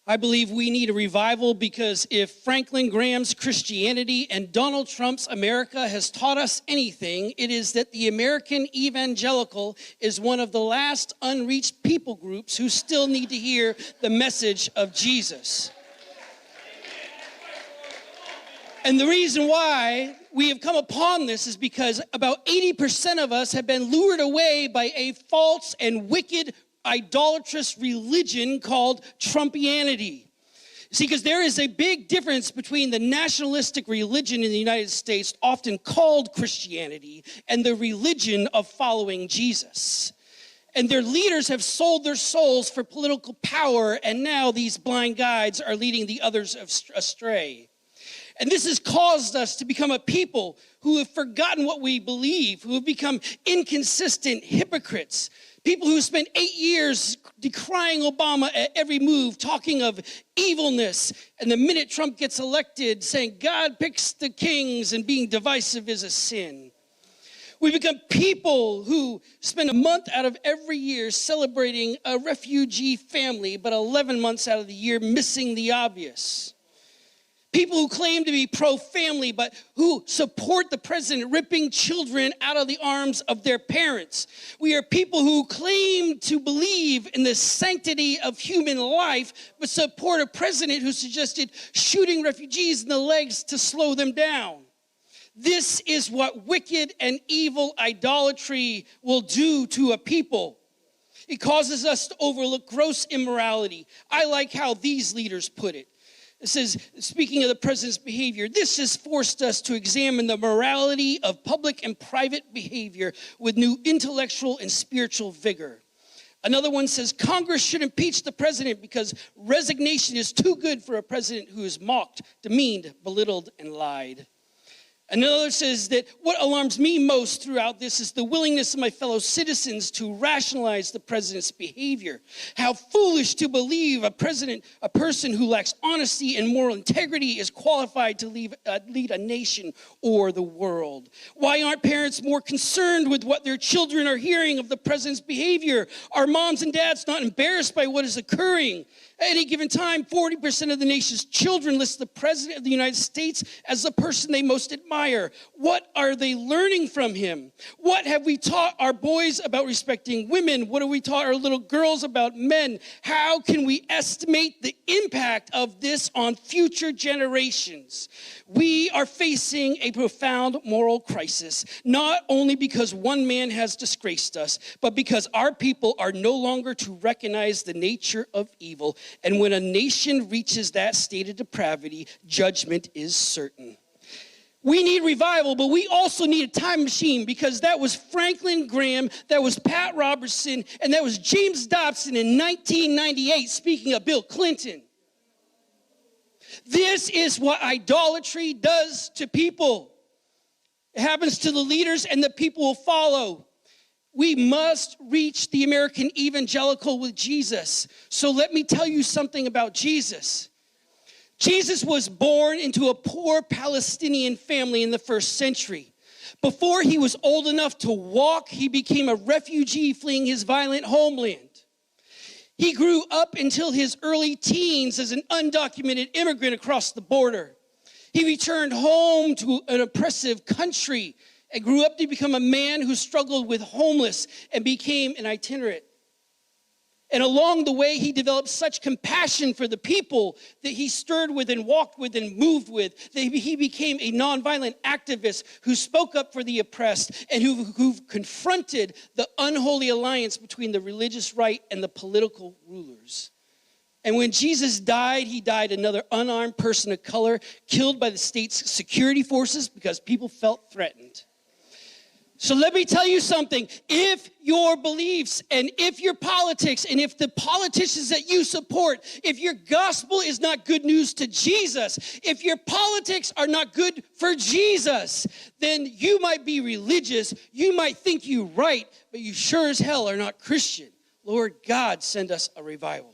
I believe we need a revival because if Franklin Graham's Christianity and Donald Trump's America has taught us anything, it is that the American evangelical is one of the last unreached people groups who still need to hear the message of Jesus. And the reason why we have come upon this is because about 80% of us have been lured away by a false and wicked idolatrous religion called Trumpianity. See, because there is a big difference between the nationalistic religion in the United States, often called Christianity, and the religion of following Jesus. And their leaders have sold their souls for political power, and now these blind guides are leading the others astray. And this has caused us to become a people who have forgotten what we believe, who have become inconsistent hypocrites. People who spent 8 years decrying Obama at every move, talking of evilness. And the minute Trump gets elected, saying God picks the kings and being divisive is a sin. We become people who spend a month out of every year celebrating a refugee family, but 11 months out of the year missing the obvious. People who claim to be pro-family, but who support the president ripping children out of the arms of their parents. We are people who claim to believe in the sanctity of human life, but support a president who suggested shooting refugees in the legs to slow them down. This is what wicked and evil idolatry will do to a people. It causes us to overlook gross immorality. I like how these leaders put it. It says, speaking of the president's behavior, this has forced us to examine the morality of public and private behavior with new intellectual and spiritual vigor. Another one says, Congress should impeach the president because resignation is too good for a president who is mocked, demeaned, belittled, and lied. Another says that what alarms me most throughout this is the willingness of my fellow citizens to rationalize the president's behavior. How foolish to believe a person who lacks honesty and moral integrity is qualified to lead a nation or the world. Why aren't parents more concerned with what their children are hearing of the president's behavior? Are moms and dads not embarrassed by what is occurring? At any given time, 40% of the nation's children list the President of the United States as the person they most admire. What are they learning from him? What have we taught our boys about respecting women? What have we taught our little girls about men? How can we estimate the impact of this on future generations? We are facing a profound moral crisis, not only because one man has disgraced us, but because our people are no longer to recognize the nature of evil. And when a nation reaches that state of depravity, judgment is certain. We need revival, but we also need a time machine because that was Franklin Graham, that was Pat Robertson, and that was James Dobson in 1998, speaking of Bill Clinton. This is what idolatry does to people. It happens to the leaders and the people will follow. We must reach the American evangelical with Jesus. So let me tell you something about Jesus. Jesus was born into a poor Palestinian family in the first century. Before he was old enough to walk, he became a refugee fleeing his violent homeland. He grew up until his early teens as an undocumented immigrant across the border. He returned home to an oppressive country and grew up to become a man who struggled with homeless and became an itinerant. And along the way, he developed such compassion for the people that he stirred with and walked with and moved with, that he became a nonviolent activist who spoke up for the oppressed and who confronted the unholy alliance between the religious right and the political rulers. And when Jesus died, he died another unarmed person of color, killed by the state's security forces because people felt threatened. So let me tell you something. If your beliefs and if your politics and if the politicians that you support, if your gospel is not good news to Jesus, if your politics are not good for Jesus, then you might be religious, you might think you're right, but you sure as hell are not Christian. Lord God, send us a revival.